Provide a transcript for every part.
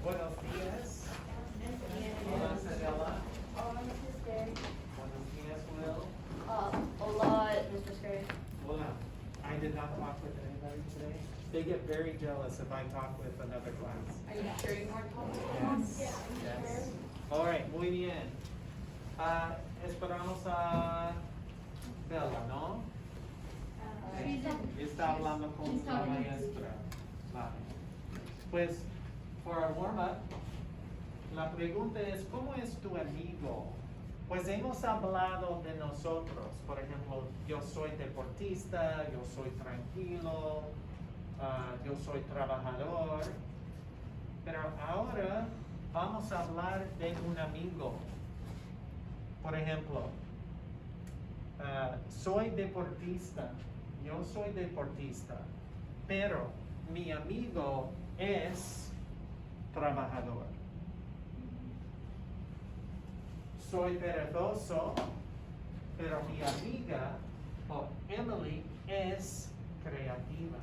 Buenos días. Hola, Sarela. Hola, Mrs. Gray. Buenos días, Will. Hola, Mr. Gray. Hola. I did not talk with anybody today. They get very jealous if I talk with another class. Are you sure you weren't talking? Yes. Yes. All right, muy bien. Esperamos a Bella, ¿no? Está hablando con la maestra. Vale. Pues, for our warm-up, la pregunta es, ¿cómo es tu amigo? Pues hemos hablado de nosotros. Por ejemplo, yo soy deportista, yo soy tranquilo, yo soy trabajador. Pero ahora vamos a hablar de un amigo. Por ejemplo, soy deportista, yo soy deportista, pero mi amigo es trabajador. Soy perezoso, pero mi amiga, Emily, es creativa.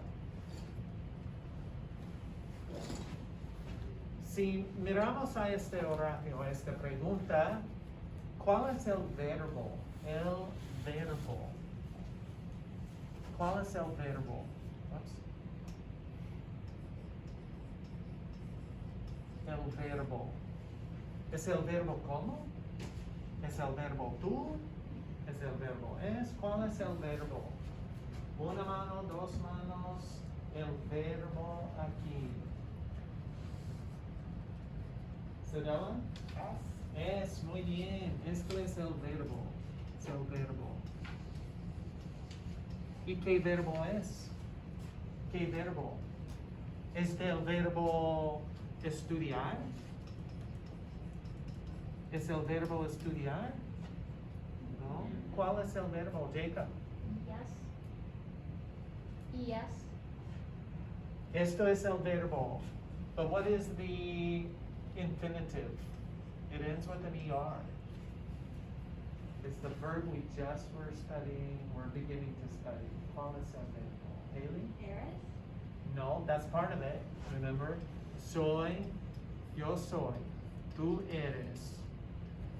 Si miramos a este oráculo, a esta pregunta, ¿cuál es el verbo? El verbo. ¿Cuál es el verbo? Oops. El verbo. ¿Es el verbo cómo? ¿Es el verbo tú? ¿Es el verbo es? ¿Cuál es el verbo? Una mano, dos manos, el verbo aquí. ¿Será? Es, muy bien. Esto es el verbo. Es el verbo. ¿Y qué verbo es? ¿Qué verbo? ¿Es el verbo estudiar? ¿Es el verbo estudiar? No. ¿Cuál es el verbo, Jacob? Yes. Yes. Esto es el verbo. But what is the infinitive? It ends with an ER. It's the verb we just were studying, we're beginning to study. ¿Cuál es el verbo? Haley? Eres. No, that's part of it. Remember? Soy, yo soy, tú eres,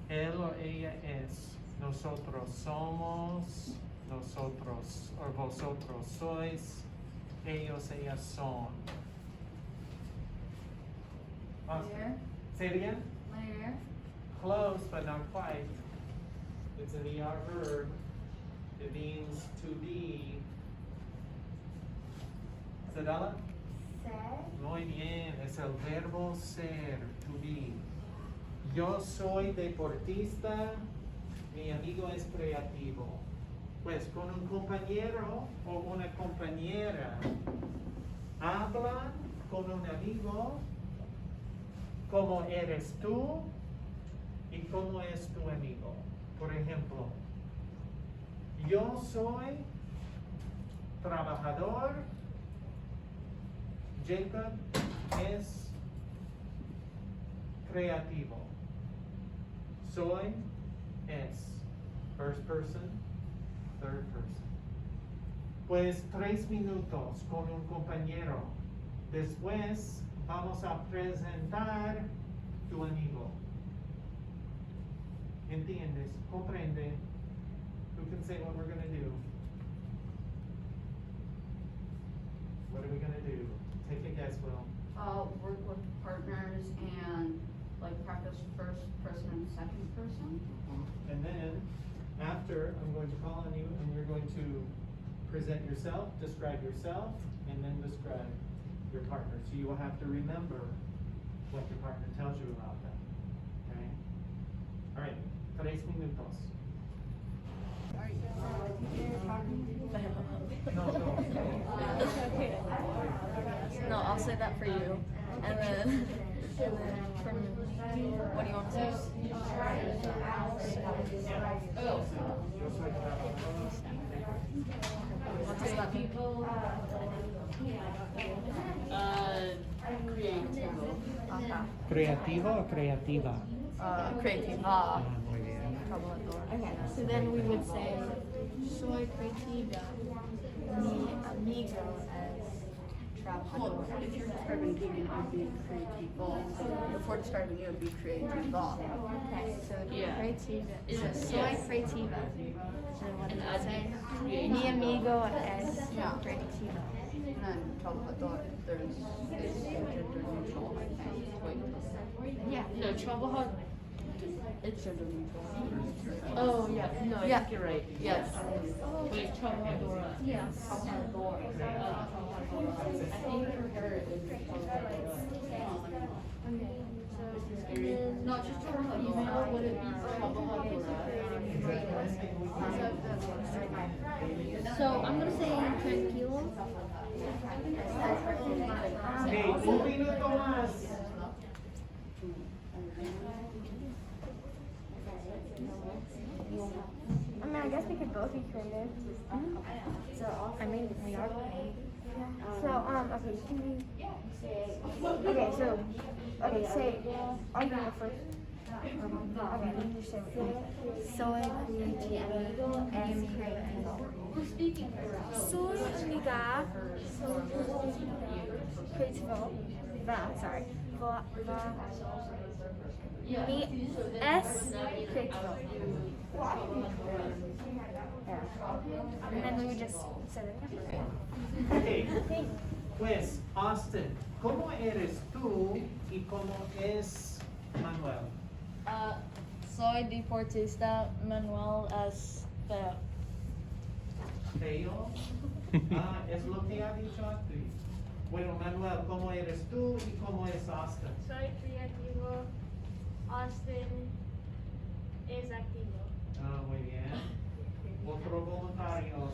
él o ella es, nosotros somos, nosotros o vosotros sois, ellos, ellas son. Awesome. Where? Say it again. Where? Close, but not quite. It's an ER verb. It means to be. Sedala? Ser. Muy bien, es el verbo ser, to be. Yo soy deportista, mi amigo es creativo. Pues con un compañero o una compañera, hablan con un amigo, cómo eres tú y cómo es tu amigo. Por ejemplo, yo soy trabajador, Jacob es creativo. Soy es first person, third person. Pues 3 minutos con un compañero. Después vamos a presentar tu amigo. ¿Entiendes? Comprende. Who can say what we're going to do? What are we going to do? Take a guess, Will. Work with partners and like practice first person and second person. And then, after, I'm going to call on you and you're going to present yourself, describe yourself, and then describe your partner. So you will have to remember what your partner tells you about them. Okay? All right, 3 minutos. Teacher, talking to I'll say that for you. And then from what do you want to say? What does that mean? ¿Creativo o creativa? Creativa. Muy bien. Okay, so then we would say soy creativa, mi amigo es trabajador. If you're describing vegan, it would be creativo. Before describing it would be creativa. Okay, so Yeah. creativa, so soy creativa. So what does that say? Mi amigo es creativa. And then trabajador, it's gender neutral, I think. Wait. Yeah. No, trabajador. It's gender neutral. Oh, yeah, no, I Yeah. think you're right. Yes. Wait, trabajadora. Yeah. Trabajador. I think for her it would be trabajadora. Okay. So and then Not just trabajadora, would it be trabajadora? So I'm gonna say tranquilo. Okay, un minuto más. I mean, I guess we could both be creative. So, I mean, we are creative. So, okay, can we, okay, say, I'll go first. Okay, let me just say what you say. Soy creativo es creativo. Soy amiga. Creativo. Sorry. Mi es creativo. Yeah. And then we would just say it. Okay, pues, Austin, ¿cómo eres tú y cómo es Manuel? Soy deportista. Manuel es feo. Feo. Es lo que ha dicho antes. Bueno, Manuel, ¿cómo eres tú y cómo es Austin? Soy creativo. Austin es activo. Muy bien. Otros voluntarios.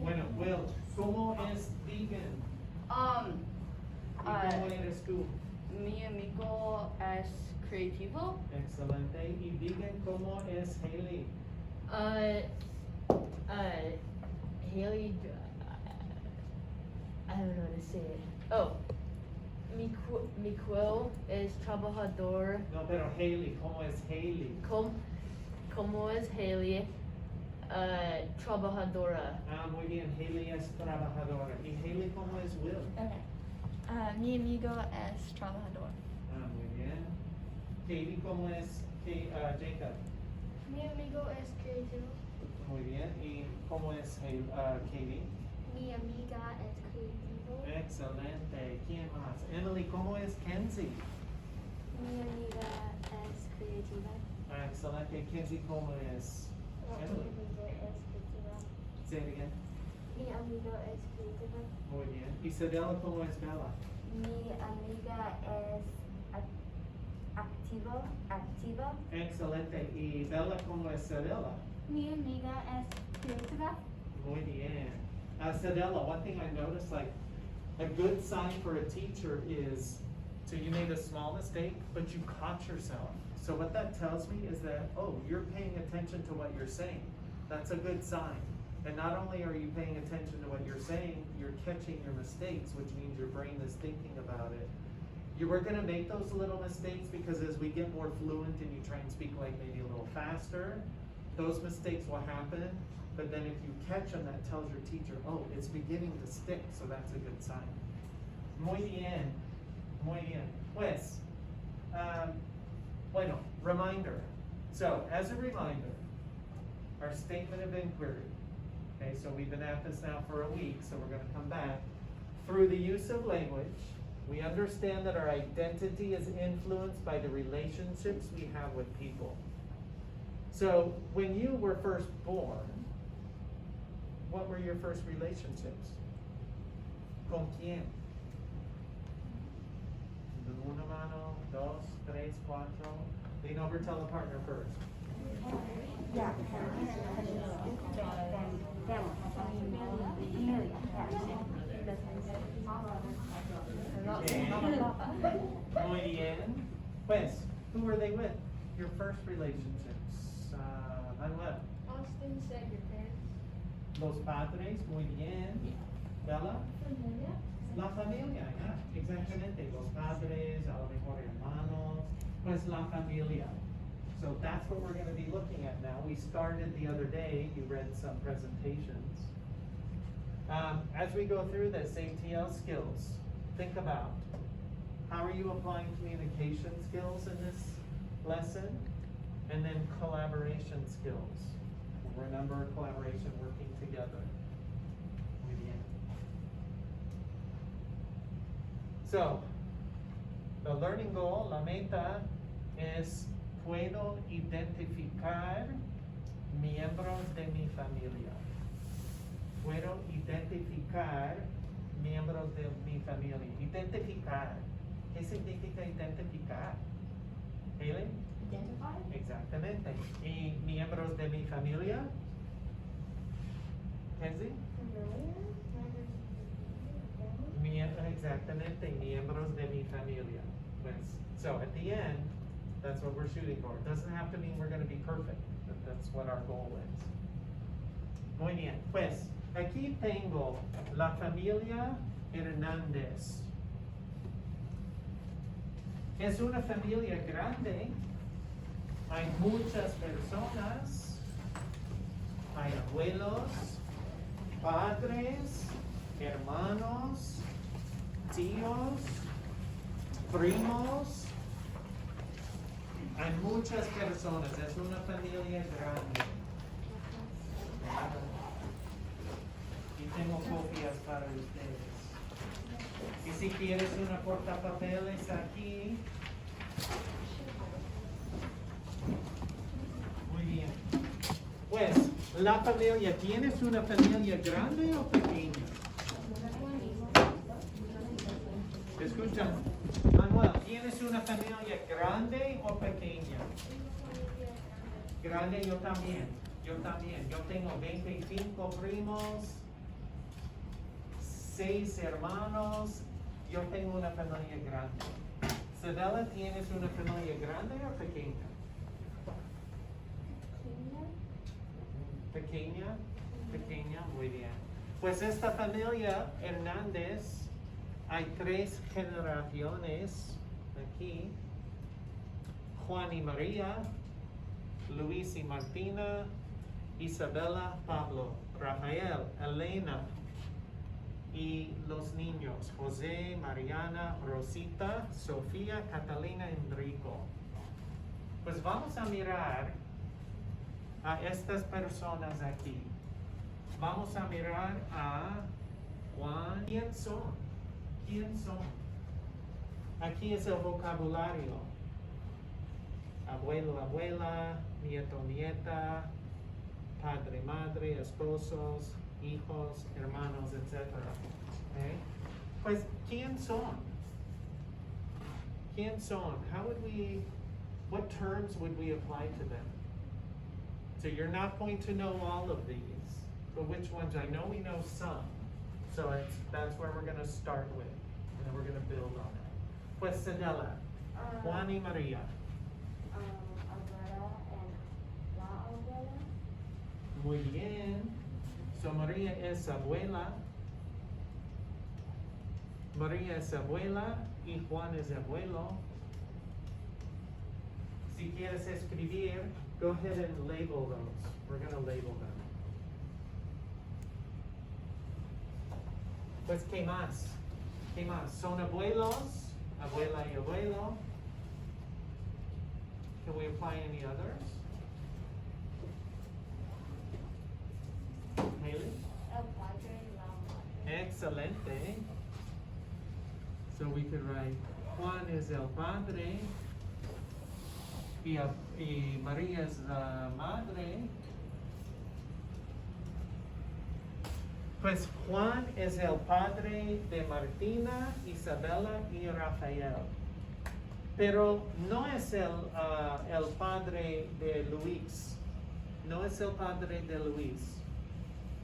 Bueno, Will, ¿cómo es vegan? ¿Y cómo eres tú? Mi amigo es creativo. Excelente. ¿Y vegan cómo es Haley? Haley, I don't know how to say it. Oh, Miguel es trabajador. No, pero Haley, ¿cómo es Haley? Como es Haley, trabajadora. Muy bien, Haley es trabajadora. ¿Y Haley cómo es Will? Okay. Mi amigo es trabajador. Muy bien. Katie, ¿cómo es Jacob? Mi amigo es creativo. Muy bien. ¿Y cómo es Katie? Mi amiga es creativo. Excelente. ¿Quién más? Emily, ¿cómo es Kenzie? Mi amiga es creativa. Excelente. Kenzie, ¿cómo es Emily? amigo es creativa. Say it again. Mi amigo es creativa. Muy bien. Isabella, ¿cómo es Bella? Mi amiga es activa. Excelente. ¿Y Bella, cómo es Isabella? Mi amiga es creativa. Muy bien. Sadella, one thing I noticed, like, a good sign for a teacher is, so you made a small mistake, but you caught yourself. So what that tells me is that, oh, you're paying attention to what you're saying. That's a good sign. And not only are you paying attention to what you're saying, you're catching your mistakes, which means your brain is thinking about it. We're gonna make those little mistakes because as we get more fluent and you try and speak like maybe a little faster, those mistakes will happen. But then if you catch them, that tells your teacher, oh, it's beginning to stick, so that's a good sign. Muy bien, muy bien. Pues, bueno, reminder. So, as a reminder, our statement of inquiry. Okay, so we've been at this now for a week, so we're gonna come back. Through the use of language, we understand that our identity is influenced by the relationships we have with people. So, when you were first born, what were your first relationships? ¿Con quién? Una mano, dos, tres, cuatro. Lean over, tell the partner first. Yeah. Family. Muy bien. Pues, who were they with? Your first relationships. Manuel. Austin said your parents. Los padres, muy bien. Bella. La familia, ya, exactamente. Los padres, a lo mejor hermanos. Pues la familia. So that's what we're going to be looking at now. We started the other day, you read some presentations. As we go through this, ATL skills, think about how are you applying communication skills in this lesson? And then collaboration skills. Remember collaboration, working together. Muy bien. So, the learning goal, la meta, es puedo identificar miembros de mi familia. Puedo identificar miembros de mi familia. Identificar. ¿Qué significa identificar? Haley? Identify? Exactamente. ¿Y miembros de mi familia? Kenzie? Exactamente, miembros de mi familia. Pues, so at the end, that's what we're shooting for. It doesn't have to mean we're going to be perfect, but that's what our goal is. Muy bien, pues, aquí tengo la familia Hernández. Es una familia grande, hay muchas personas, hay abuelos, padres, hermanos, tíos, primos, hay muchas personas, es una familia grande. Y tengo copias para ustedes. Y si quieres una portapapeles aquí. Muy bien. Pues, la familia, ¿tienes una familia grande o pequeña? Escucha, Manuel, ¿tienes una familia grande o pequeña? Grande, yo también. Yo tengo 25 primos, 6 hermanos. Yo tengo una familia grande. Sadela, ¿tienes una familia grande o pequeña? Pequeña, muy bien. Pues esta familia Hernández, hay 3 generaciones aquí. Juan y María, Luis y Martina, Isabela, Pablo, Rafael, Elena y los niños, José, Mariana, Rosita, Sofía, Catalina, Enrico. Pues vamos a mirar a estas personas aquí. Vamos a mirar a Juan. ¿Quién son? Aquí es el vocabulario. Abuelo, abuela, nieto, nieta, padre, madre, esposos, hijos, hermanos, etc. ¿Okay? Pues, ¿quién son? What terms would we apply to them? So you're not going to know all of these, but which ones? I know we know some. So that's where we're going to start with, and then we're going to build on it. Pues, Sadela, Juan y María. Abuela and la abuela. Muy bien. So María es abuela. Y Juan es abuelo. Si quieres escribir, go ahead and label those. We're going to label them. Pues, ¿qué más? Son abuelos, abuela y abuelo. Can we apply any others? Haley? El padre, la madre. Excelente. So we could write Juan es el padre y María es la madre. Pues Juan es el padre de Martina, Isabela y Rafael. Pero no es el padre de Luis. No es el padre de Luis.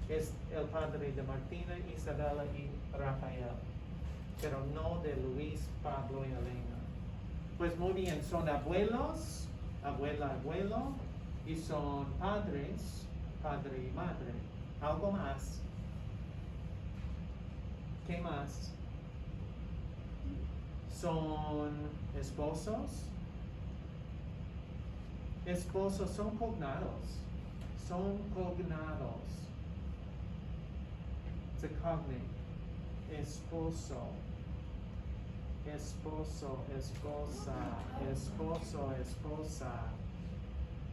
es el padre de Martina, Isabela y Rafael, pero no de Luis, Pablo y Elena. Pues muy bien, son abuelos, abuela, abuelo, y son padres, padre y madre. ¿Algo más? ¿Qué más? Son esposos. Esposos son cognados. Son cognados. It's a cognate. Esposo. Esposo, esposa, esposo, esposa.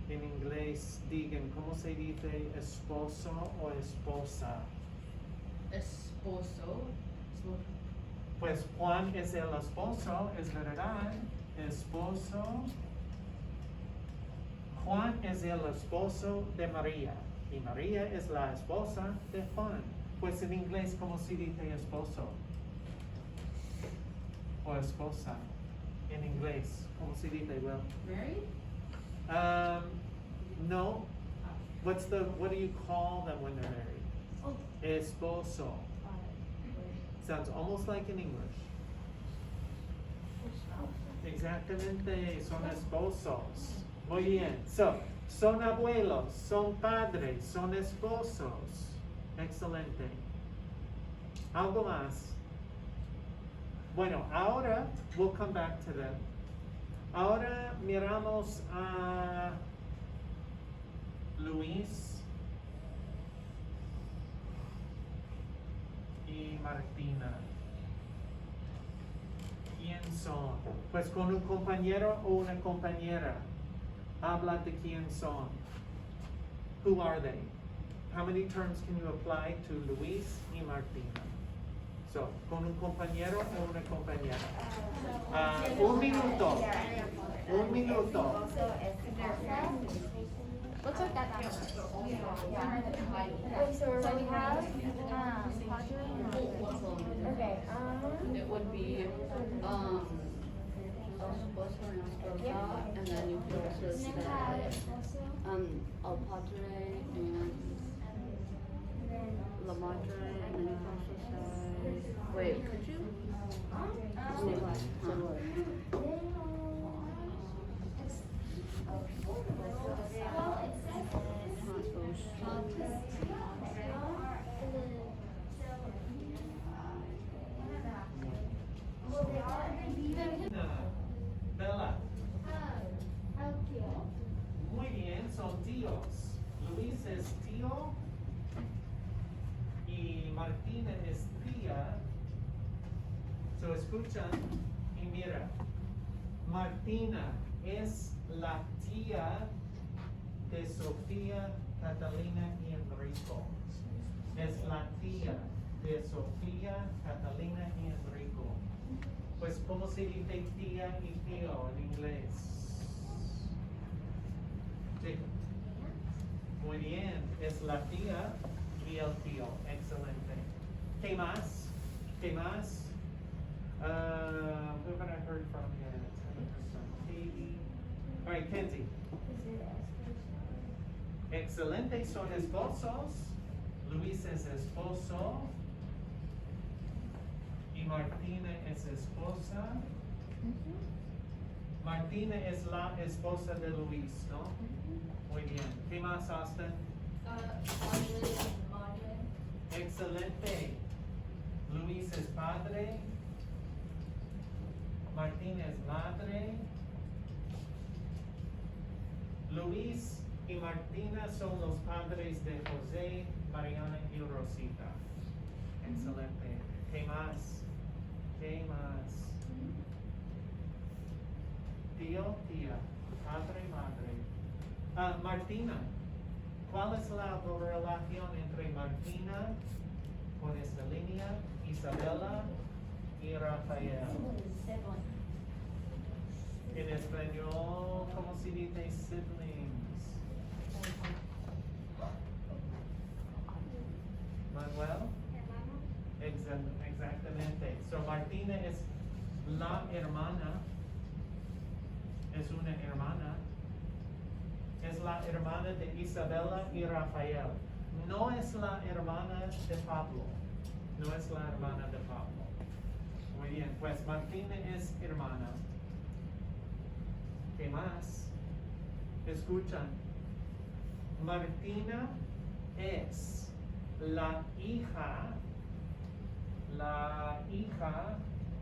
En inglés digan, ¿cómo se dice esposo o esposa? Esposo. Pues Juan es el esposo, es verdad. Esposo. Juan es el esposo de María. Y María es la esposa de Juan. Pues en inglés, ¿cómo se dice esposo? O esposa. En inglés, ¿cómo se dice? Well, Married? no. What do you call them when they're married? Esposo. Sounds almost like in English. Exactamente, son esposos. Muy bien. So, son abuelos, son padres, son esposos. Excelente. ¿Algo más? Bueno, ahora, we'll come back to them. Ahora miramos a Luis y Martina. ¿Quién son? Pues con un compañero o una compañera. Habla de quién son. Who are they? How many terms can you apply to Luis y Martina? So, con un compañero o una compañera. Un minuto. Un minuto. What's our that Okay, so we have, okay, It would be, esposo and esposa, and then you could also say, el padre and la madre, and then you could also say, wait, could you? Bella. Muy bien, son tíos. Luis es tío y Martina es tía. So escuchan y mira. Martina es la tía de Sofía, Catalina y Enrico. Es la tía de Sofía, Catalina y Enrico. Pues, ¿cómo se dice tía y tío en inglés? Sí. Muy bien, es la tía y el tío. Excelente. ¿Qué más? ¿Qué más? Who have I heard from yet? Katie. All right, Kenzie. Excelente, son esposos. Luis es esposo. Y Martina es esposa. Martina es la esposa de Luis, ¿no? Muy bien. ¿Qué más, Austin? Excelente. Luis es padre. Martina es madre. Luis y Martina son los padres de José, Mariana y Rosita. Excelente. ¿Qué más? ¿Qué más? Tío, tía, padre, madre. Martina, ¿cuál es la relación entre Martina con esta línea, Isabela y Rafael? En español, ¿cómo se dice siblings? Manuel? Exactamente. So Martina es la hermana, es una hermana, es la hermana de Isabela y Rafael. no es la hermana de Pablo. No es la hermana de Pablo. Muy bien, pues Martina es hermana. ¿Qué más? Escuchan. Martina es la hija,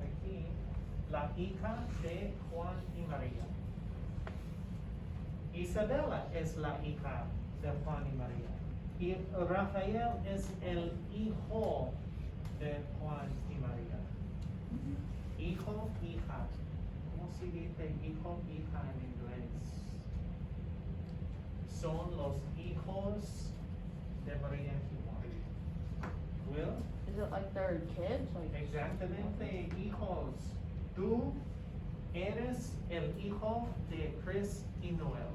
aquí, la hija de Juan y María. Isabela es la hija de Juan y María. Y Rafael es el hijo de Juan y María. Hijo, hija. ¿Cómo se dice hijo, hija en inglés? Son los hijos de María y Juan. Will? Is it like their kids? Like Exactamente, hijos. Tú eres el hijo de Chris y Noel.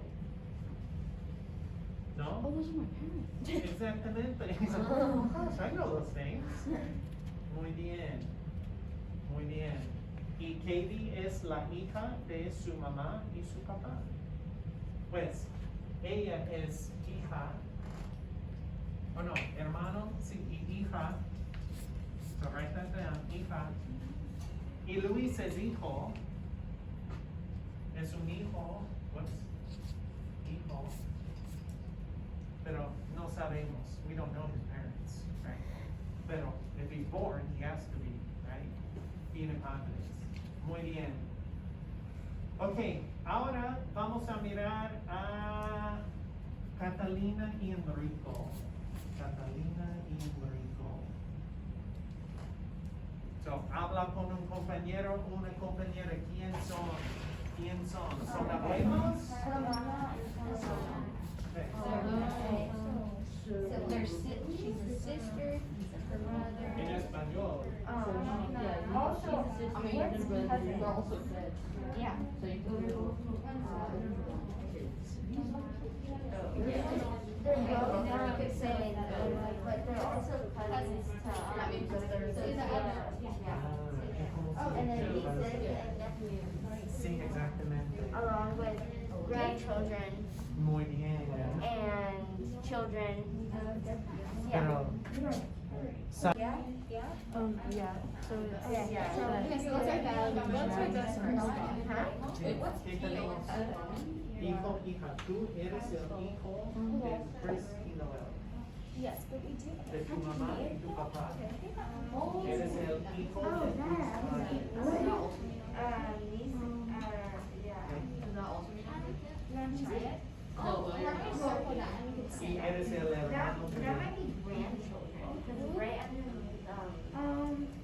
oh, ¿No? those are my parents. Exactamente. He's like, oh, of course, I know those things. Muy bien. Muy bien. Y Katie es la hija de su mamá y su papá. Pues, ella es hija, o no, hermano, sí, y hija. So write that down, hija. Y Luis es hijo. Es un hijo. Whoops. Hijo. Pero no sabemos. We don't know his parents, right? Pero if he's born, he has to be, right? Tiene padres. Muy bien. Ok, ahora vamos a mirar a Catalina y Enrico. Catalina y Enrico. So, habla con un compañero, una compañera. ¿Quién son? ¿Quién son? ¿Son abuelos? Okay. She's a sister, her brother. En español. Also, I mean, your brother, you're also dead. yeah. So you can do. They're both could say but they're also cousins to I mean, because there's and then nieces and nephews, Sí, exactamente. along with grandchildren Muy bien. and children. Pero, sa- Yeah. So Yeah. So Yes, those are valid. Those are the first one. ¿Qué tenemos? Hijo, hija, tú eres el hijo de Chris y Noel. Yes, but we do. De tu mamá y tu papá. Eres el hijo de tus padres. Is that also Oh, well, yeah. Y eres el hermano That de might be grandchildren, because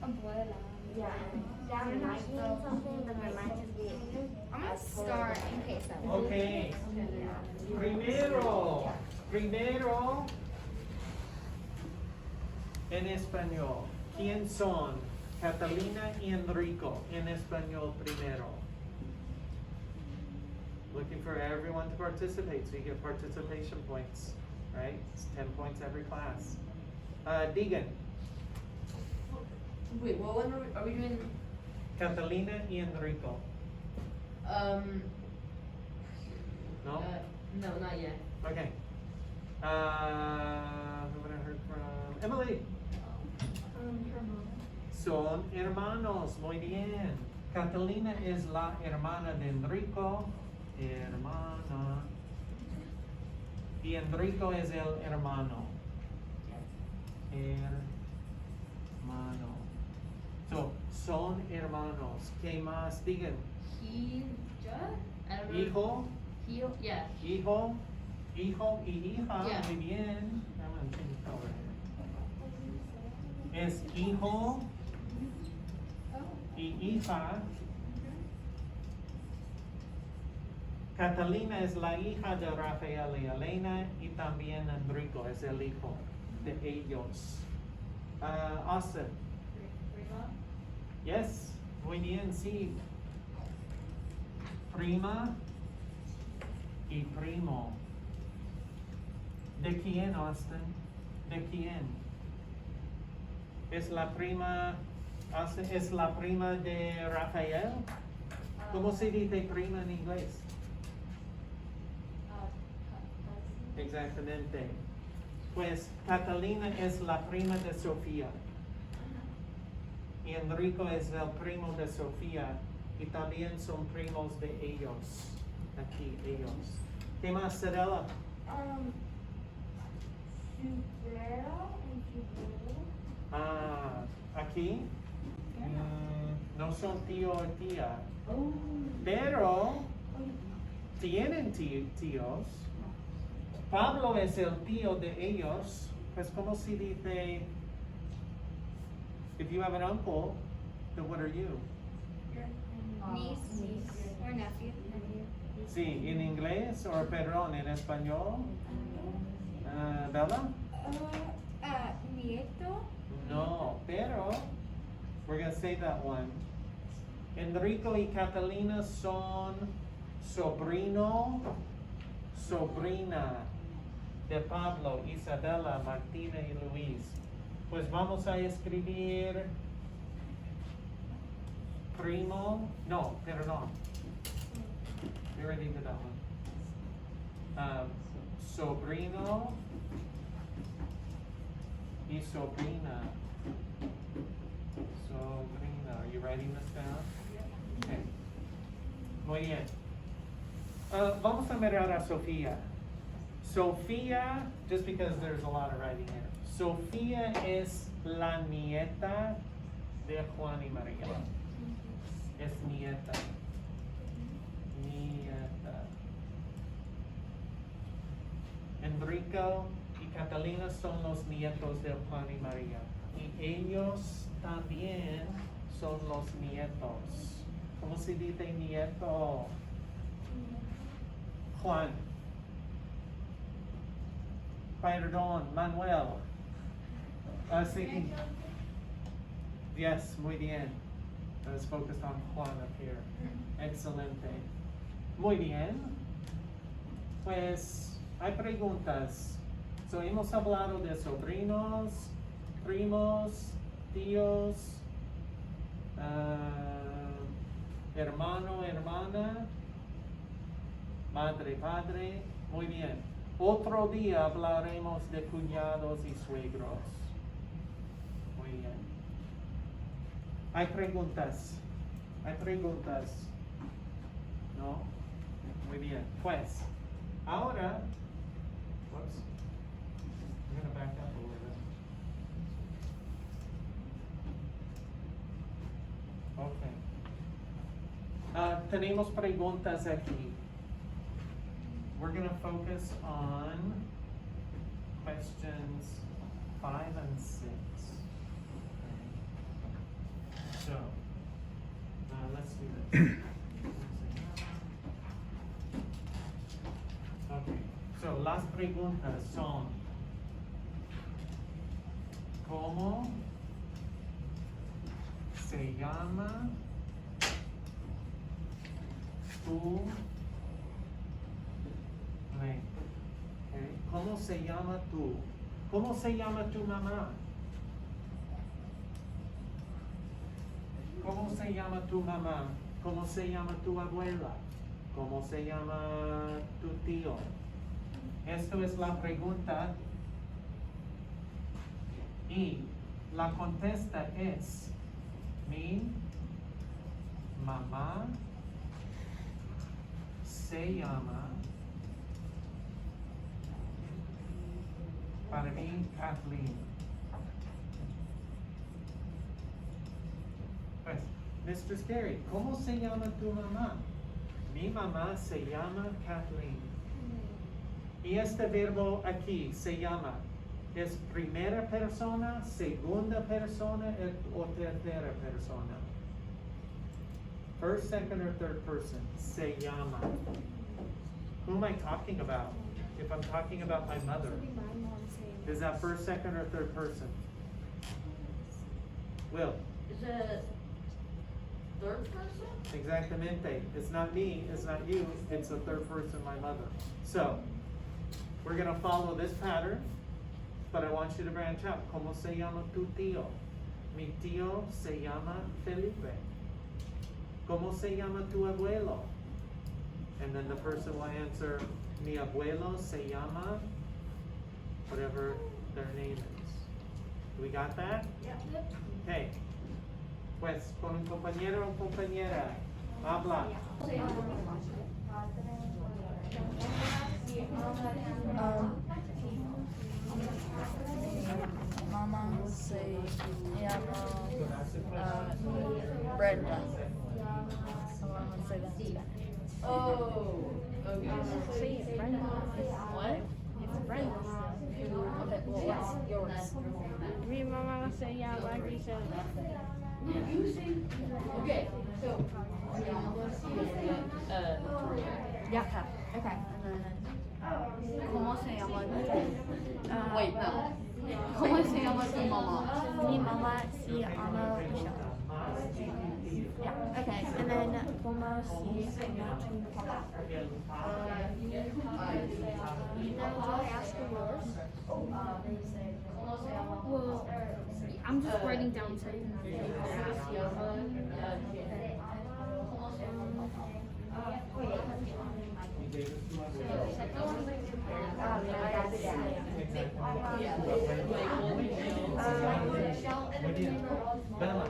Abuela. yeah, that might mean something, but there might just be. I'm gonna start in case that. Ok. Primero, en español. ¿Quién son? Catalina y Enrico. En español primero. Looking for everyone to participate, so you get participation points, right? It's 10 points every class. Digan, Wait, what one are we doing? Catalina y Enrico. No? No, not yet. Okay. Who would I heard from? Emily. Son hermanos, muy bien. Catalina es la hermana de Enrico. Hermana. Y Enrico es el hermano. Hermano. So, son hermanos. ¿Qué más? Digan. He, I don't know. Hijo, He, yeah. hijo, hijo y hija. Yeah. Muy bien. I'm gonna change color here. Es hijo y hija. Catalina es la hija de Rafael y Elena y también Enrico es el hijo de ellos. Austin. Yes, muy bien, sí. Prima y primo. ¿De quién, Austin? ¿De quién? ¿Es la prima, Austin, es la prima de Rafael? ¿Cómo se dice prima en inglés? Exactamente. Pues Catalina es la prima de Sofía. Y Enrico es el primo de Sofía. Y también son primos de ellos. Aquí, ellos. ¿Qué más, Cerela? Ah, aquí. No son tío o tía. Pero tienen tíos. Pablo es el tío de ellos. Pues como si dice, if you have an uncle, then what are you? Niece or nephew. Sí, en inglés o perdón, en español. ¿Bella? Nieto. No, pero we're gonna say that one. Enrico y Catalina son sobrino, sobrina de Pablo, Isabela, Martina y Luis. Pues vamos a escribir primo, no, perdón. We already did that one. Sobrino y sobrina. Sobrina. Are you writing this down? Okay. Muy bien. Vamos a mirar a Sofía. Sofía, just because there's a lot of writing here. Sofía es la nieta de Juan y María. Es nieta. Nieta. Enrico y Catalina son los nietos de Juan y María. Y ellos también son los nietos. ¿Cómo se dice nieto? Juan. Perdón, Manuel. Sí. Yes, muy bien. I was focused on Juan up here. Excelente. Muy bien. Pues hay preguntas. So, hemos hablado de sobrinos, primos, tíos, hermano, hermana, madre, padre. Muy bien. Otro día hablaremos de cuñados y suegros. Muy bien. Hay preguntas. Hay preguntas. ¿No? Muy bien. Pues, ahora, whoops. I'm going to back up a little bit. Okay. Tenemos preguntas aquí. We're going to focus on questions 5 and 6. So, let's do this. Okay, so las preguntas son, ¿cómo se llama tu okay. ¿Cómo se llama tú? ¿Cómo se llama tu mamá? ¿Cómo se llama tu mamá? ¿Cómo se llama tu abuela? ¿Cómo se llama tu tío? Esto es la pregunta y la contesta es mi mamá se llama para mí Kathleen. Pues, Mr. Scary, ¿cómo se llama tu mamá? Mi mamá se llama Kathleen. Y este verbo aquí, se llama, ¿es primera persona, segunda persona o tercera persona? First, second, or third person? Se llama. Who am I talking about? If I'm talking about my mother, is that first, second, or third person? Will? Is it third person? Exactamente. It's not me, it's not you, it's the third person, my mother. So, we're gonna follow this pattern, but I want you to branch out. ¿Cómo se llama tu tío? Mi tío se llama Felipe. ¿Cómo se llama tu abuelo? And then the person will answer, mi abuelo se llama, whatever name is. We got that? Yep. Okay. Pues con un compañero o compañera, habla. Mama se llama Brenda. Someone would say that in Spanish. Oh, okay. Say it, Brenda. What? It's Brenda. Okay, well, what's yours? Mi mamá se llama Giselle. Okay, so. Yeah. Okay. ¿Cómo se llama? Uh, Wait, no. ¿Cómo se llama tu mamá? Mi mamá se llama Michelle. Yeah. Okay. And then como se llama tu papá? Now, do I ask for yours? Well, I'm just writing down certain things. Muy bien. Bella,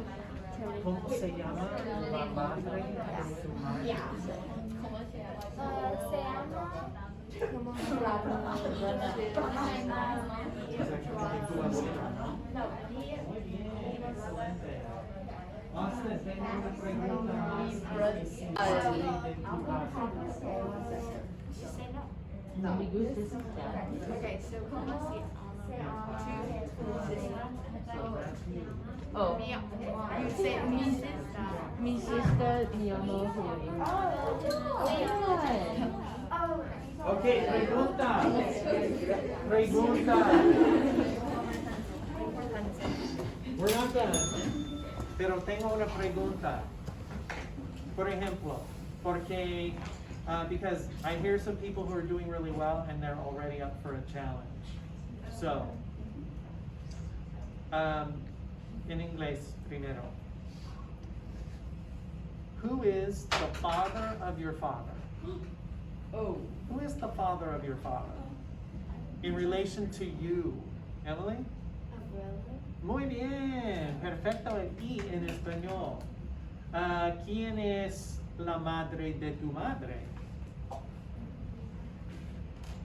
¿cómo se llama la madre de tu madre? Se llama Muy bien, excelente. Austin, tengo una pregunta más. De tu padre. Okay, so como se Oh. You say mi sister. Mi sister llama Julia. Ok, pregunta. Pregunta. We're not done. Pero tengo una pregunta. Por ejemplo, porque, because I hear some people who are doing really well and they're already up for a challenge. So, in inglés primero. Who is the father of your father? Oh. Who is the father of your father? In relation to you, Emily? Muy bien, perfecto. Y en español. ¿Quién es la madre de tu madre?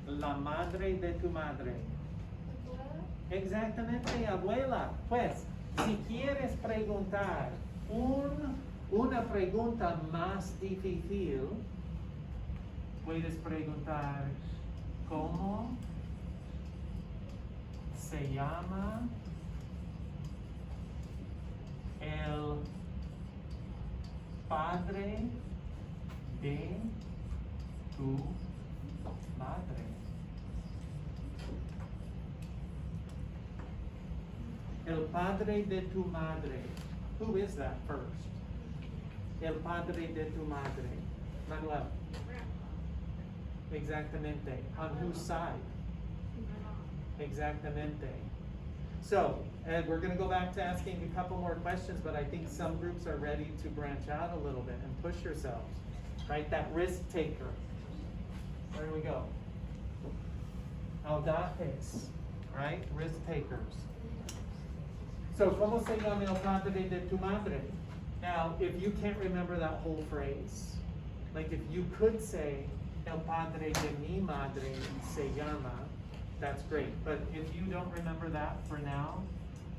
La madre de tu madre. Exactamente, abuela. Pues, si quieres preguntar una pregunta más difícil, puedes preguntar ¿cómo se llama el padre de tu madre? El padre de tu madre. Who is that first? El padre de tu madre. Manuel. Exactamente. On whose side? Exactamente. So, Ed, we're going to go back to asking a couple more questions, but I think some groups are ready to branch out a little bit and push yourselves. Right? That risk taker. Where do we go? Audaces. Right? Risk takers. So, ¿cómo se llama el padre de tu madre? Now, if you can't remember that whole phrase, like if you could say, el padre de mi madre se llama, that's great. But if you don't remember that for now,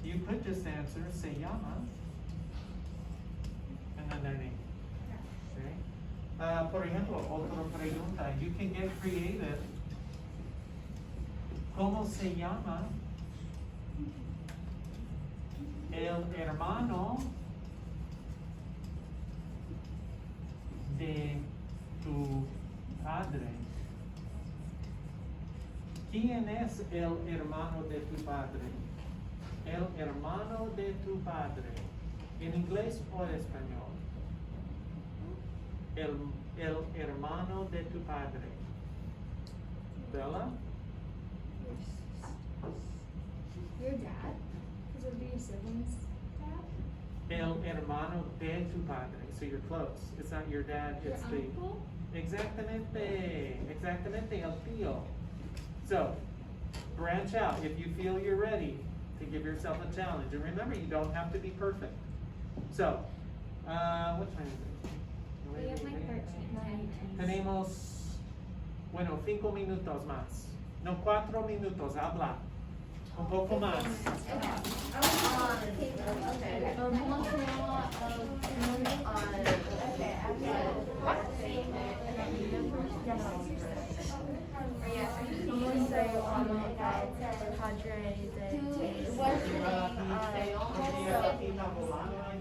you could just answer se llama, and then their name. Okay? Por ejemplo, otra pregunta. You can get creative. ¿Cómo se llama el hermano de tu padre? ¿Quién es el hermano de tu padre? El hermano de tu padre. ¿En inglés o en español? El hermano de tu padre. Bella? Your dad? Because it would be your siblings' dad? El hermano de tu padre. So you're close. It's not your dad, it's Your the... uncle? Exactamente. Exactamente, el tío. So, branch out if you feel you're ready to give yourself a challenge. And remember, you don't have to be perfect. So, what time is it? We have like 13 Tenemos, bueno, 5 minutos más. No, 4 minutos, habla. Un poco más.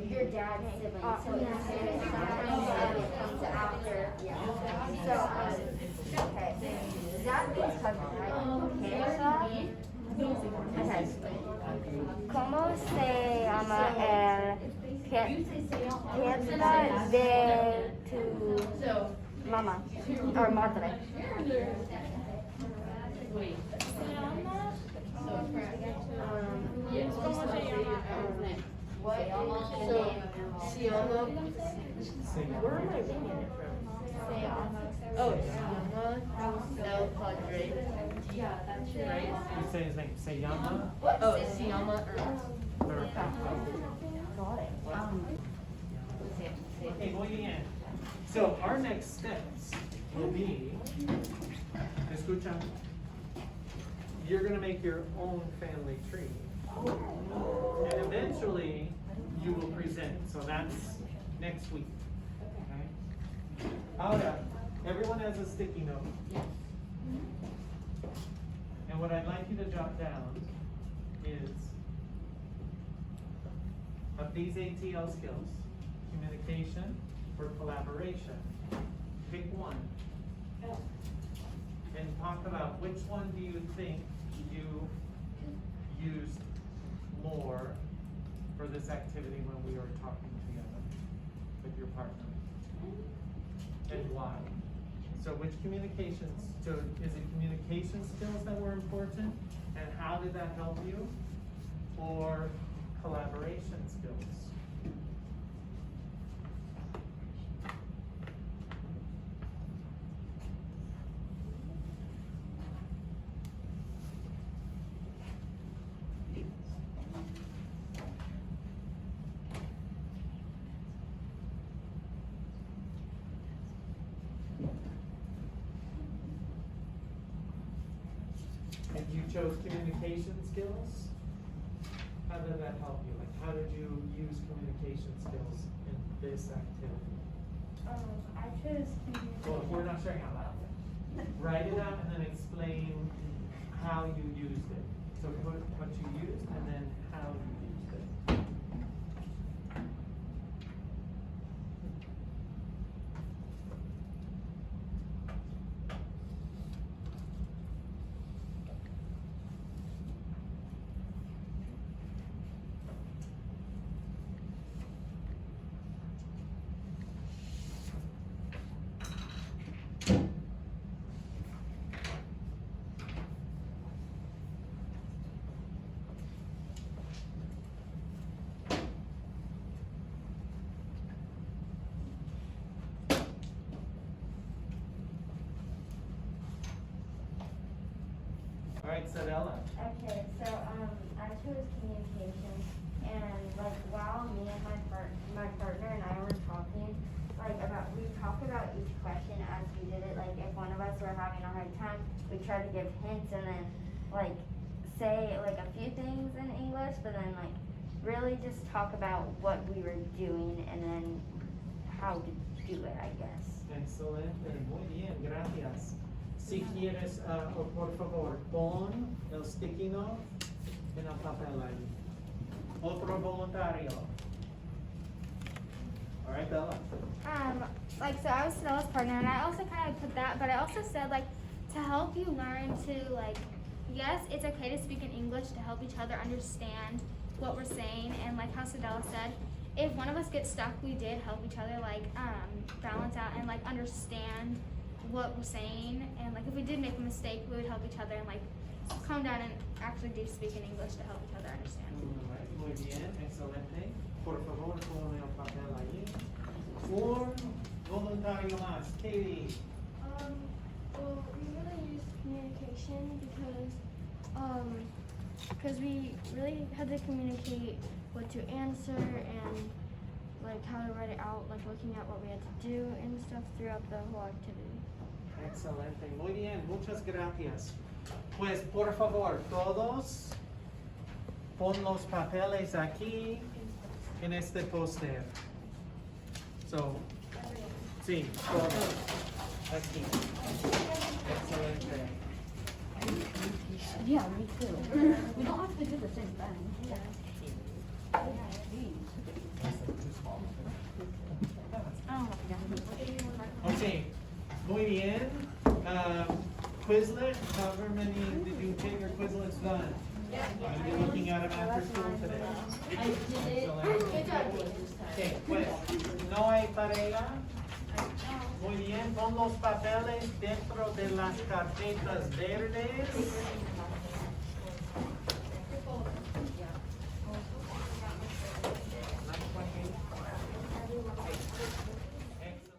Your dad's sibling, so it's comes after, yeah. So, okay, that means cousin, right? Okay. ¿Cómo se llama fiesta de tu mamá or madre? Where am I reading it from? Oh, Siama El Padre. Yeah, that's right. You say his name, se llama. Oh, Siama Got it. Okay, muy bien. So our next steps will be, escucha, you're gonna make your own family tree. And eventually, you will present, so that's next week. Okay? Ahora, everyone has a sticky note. And what I'd like you to jot down is, of these ATL skills, communication or collaboration, pick one. And talk about which one do you think you used more for this activity when we were talking together with your partner, and why. So which communications, so is it communication skills that were important, and how did that help you? Or collaboration skills? If you chose communication skills, how did that help you? Like, how did you use communication skills in this activity? I chose Well, we're not sharing out loud. Write it out and then explain how you used it. So put what you used and then how you used it. All right, Sadella. Okay, so I chose communication, and like while me and my partner and I were talking, we talked about each question as we did it. Like if one of us were having a hard time, we tried to give hints and then like say like a few things in English, but then like really just talk about what we were doing and then how to do it, I guess. Excelente, muy bien, gracias. Si quieres, por favor, pon el sticky note en el papel ahí. Otro voluntario. All right, Bella. So I was Stella's partner, and I also kind of put that, but I also said, like, to help you learn to, like, yes, it's okay to speak in English to help each other understand what we're saying, and like how Stella said, if one of us gets stuck, we did help each other, like, balance out and, like, understand what we're saying, and, like, if we did make a mistake, we would help each other and, like, calm down and actually do speak in English to help each other understand. All right, muy bien, excelente. Por favor, pon el papel ahí. Un voluntario más, Katie. Well, we really use communication because because we really had to communicate what to answer and like how to write it out, like looking at what we had to do and stuff throughout the whole activity. Excelente, muy bien, muchas gracias. Pues por favor, todos pon los papeles aquí en este póster. So, sí, todos aquí. Excelente. Yeah, me too. We don't have to do the same thing. Okay, muy bien. Quizlet, however many did you take your Quizlets done? Are you looking at them after school today? I did Excelente. Okay, pues, no hay tarea. Muy bien, pon los papeles dentro de las carpetas verdes.